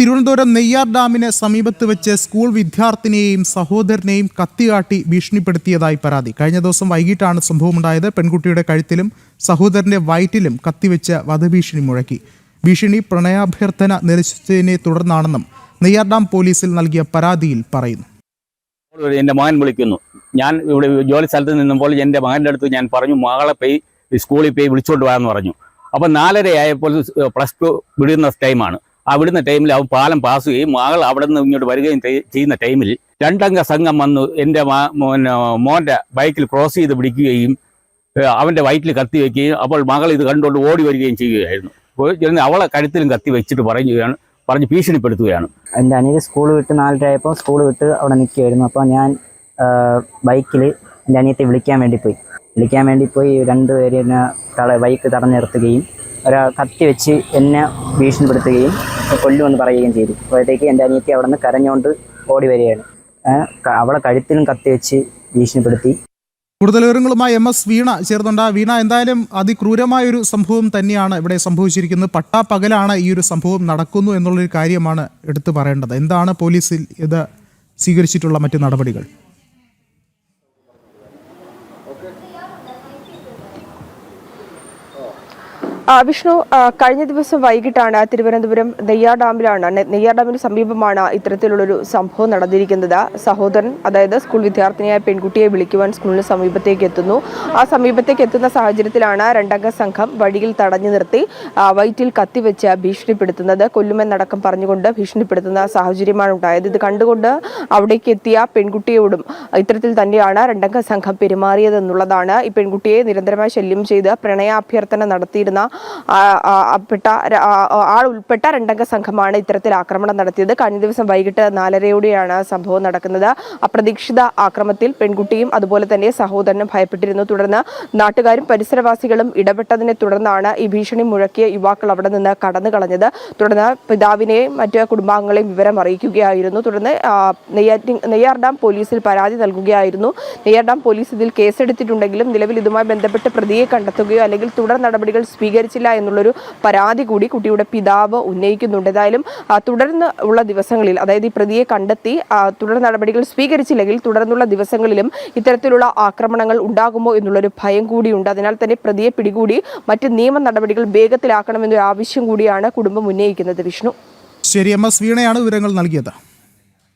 തിരുവനന്തപുരം നെയ്യാർ ഡാമിന് സമീപത്ത് വെച്ച് സ്കൂൾ വിദ്യാർത്ഥിനിയെയും സഹോദരനെയും കത്തികാട്ടി ഭീഷണിപ്പെടുത്തിയതായി പരാതി. കഴിഞ്ഞ ദിവസം വൈകിട്ടാണ് സംഭവമുണ്ടായത്. പെൺകുട്ടിയുടെ കഴുത്തിലും സഹോദരന്റെ വയറ്റിലും കത്തിവെച്ച് വധഭീഷണി മുഴക്കി. ഭീഷണി പ്രണയാഭ്യർത്ഥന നിരസിച്ചതിനെ തുടർന്നാണെന്നും നെയ്യാർ ഡാം പോലീസിൽ നൽകിയ പരാതിയിൽ പറയുന്നു. എൻ്റെ മകൻ വിളിക്കുന്നു. ഞാൻ ഇവിടെ ജോലി സ്ഥലത്ത് നിന്നപ്പോൾ എൻ്റെ മകൻ്റെ അടുത്ത് ഞാൻ പറഞ്ഞു, മകളെ പോയി സ്കൂളിൽ പോയി വിളിച്ചുകൊണ്ട് പോകാമെന്ന് പറഞ്ഞു. അപ്പം 4:30 ആയപ്പോൾ +2 വിടുന്ന ടൈമാണ്. ആ വിടുന്ന ടൈമിൽ അവൻ പാലം പാസ് ചെയ്യുകയും മകൾ അവിടെ നിന്ന് ഇങ്ങോട്ട് വരികയും ചെയ്യുന്ന ടൈമിൽ 2 അംഗ സംഘം വന്ന് എൻ്റെ മോൻ്റെ ബൈക്കിൽ ക്രോസ് ചെയ്ത് പിടിക്കുകയും അവൻ്റെ വയറ്റിൽ കത്തി വയ്ക്കുകയും അപ്പോൾ മകൾ ഇത് കണ്ടുകൊണ്ട് ഓടി വരികയും ചെയ്യുകയായിരുന്നു. അവളെ കഴുത്തിലും കത്തി വെച്ചിട്ട് പറഞ്ഞ് ഭീഷണിപ്പെടുത്തുകയാണ്. എൻ്റെ അനിയൻ സ്കൂൾ വിട്ട് 4:30 ആയപ്പോൾ സ്കൂൾ വിട്ട് അവിടെ നിൽക്കുകയായിരുന്നു. അപ്പോൾ ഞാൻ ബൈക്കിൽ എൻ്റെ അനിയത്തെ വിളിക്കാൻ വേണ്ടി പോയി 2 പേര് എന്നെ ബൈക്ക് തടഞ്ഞു നിർത്തുകയും കത്തി വെച്ച് എന്നെ ഭീഷണിപ്പെടുത്തുകയും കൊല്ലുമെന്ന് പറയുകയും ചെയ്തു. അപ്പോഴത്തേക്ക് എൻ്റെ അനിയത്തി അവിടെ നിന്ന് കരഞ്ഞുകൊണ്ട് ഓടി വരികയാണ്. അവളെ കഴുത്തിലും കത്തി വെച്ച് ഭീഷണിപ്പെടുത്തി. കൂടുതൽ വിവരങ്ങളുമായി MS വീണ ചേർന്നുണ്ട്. വീണ, എന്തായാലും അതിക്രൂരമായൊരു സംഭവം തന്നെയാണ് ഇവിടെ സംഭവിച്ചിരിക്കുന്നത്. പട്ടാപ്പകലാണ് ഈ ഒരു സംഭവം നടക്കുന്നു എന്നുള്ളൊരു കാര്യമാണ് എടുത്തു പറയേണ്ടത്. എന്താണ് പോലീസിൽ ഇത് സ്വീകരിച്ചിട്ടുള്ള മറ്റു നടപടികൾ? വിഷ്ണു, കഴിഞ്ഞ ദിവസം വൈകിട്ടാണ് തിരുവനന്തപുരം നെയ്യാർ ഡാമിന് സമീപമാണ് ഇത്തരത്തിലുള്ളൊരു സംഭവം നടന്നിരിക്കുന്നത്. സഹോദരൻ, അതായത് സ്കൂൾ വിദ്യാർത്ഥിനിയായ പെൺകുട്ടിയെ വിളിക്കുവാൻ സ്കൂളിന് സമീപത്തേക്ക് എത്തുന്നു. ആ സമീപത്തേക്ക് എത്തുന്ന സാഹചര്യത്തിലാണ് 2 അംഗ സംഘം വഴിയിൽ തടഞ്ഞു നിർത്തി വയറ്റിൽ കത്തിവെച്ച് ഭീഷണിപ്പെടുത്തുന്നത്. കൊല്ലുമെന്നടക്കം പറഞ്ഞുകൊണ്ട് ഭീഷണിപ്പെടുത്തുന്ന സാഹചര്യമാണ് ഉണ്ടായത്. ഇത് കണ്ടുകൊണ്ട് അവിടേക്ക് എത്തിയ പെൺകുട്ടിയോടും ഇത്തരത്തിൽ തന്നെയാണ് 2 അംഗ സംഘം പെരുമാറിയതെന്നുള്ളതാണ്. ഈ പെൺകുട്ടിയെ നിരന്തരമായി ശല്യം ചെയ്ത് പ്രണയാഭ്യർത്ഥന നടത്തിയിരുന്ന ആൾ ഉൾപ്പെട്ട 2 അംഗ സംഘമാണ് ഇത്തരത്തിൽ ആക്രമണം നടത്തിയത്. കഴിഞ്ഞ ദിവസം വൈകിട്ട് 4:30 സംഭവം നടക്കുന്നത്. അപ്രതീക്ഷിത ആക്രമണത്തിൽ പെൺകുട്ടിയും അതുപോലെ തന്നെ സഹോദരനും ഭയപ്പെട്ടിരുന്നു. തുടർന്ന് നാട്ടുകാരും പരിസരവാസികളും ഇടപെട്ടതിനെ തുടർന്നാണ് ഈ ഭീഷണി മുഴക്കിയ യുവാക്കൾ അവിടെ നിന്ന് കടന്നു കളഞ്ഞത്. തുടർന്ന് പിതാവിനെയും മറ്റ് കുടുംബാംഗങ്ങളെയും വിവരം അറിയിക്കുകയായിരുന്നു. തുടർന്ന് നെയ്യാർ ഡാം പോലീസിൽ പരാതി നൽകുകയായിരുന്നു. നെയ്യാർ ഡാം പോലീസ് ഇതിൽ കേസെടുത്തിട്ടുണ്ടെങ്കിലും നിലവിൽ ഇതുമായി ബന്ധപ്പെട്ട് പ്രതിയെ കണ്ടെത്തുകയോ അല്ലെങ്കിൽ തുടർ നടപടികൾ സ്വീകരിച്ചില്ല എന്നുള്ളൊരു പരാതി കൂടി കുട്ടിയുടെ പിതാവ് ഉന്നയിക്കുന്നുണ്ട്. ഏതായാലും തുടർന്ന് ഉള്ള ദിവസങ്ങളിൽ, അതായത് ഈ പ്രതിയെ കണ്ടെത്തി തുടർ നടപടികൾ സ്വീകരിച്ചില്ലെങ്കിൽ തുടർന്നുള്ള ദിവസങ്ങളിലും ഇത്തരത്തിലുള്ള ആക്രമണങ്ങൾ ഉണ്ടാകുമോ എന്നുള്ളൊരു ഭയം കൂടിയുണ്ട്. അതിനാൽ തന്നെ പ്രതിയെ പിടികൂടി മറ്റ് നിയമ നടപടികൾ വേഗത്തിലാക്കണമെന്നൊരു ആവശ്യം കൂടിയാണ് കുടുംബം ഉന്നയിക്കുന്നത്. വിഷ്ണു, ശരി. MS വീണയാണ് വിവരങ്ങൾ നൽകിയത്.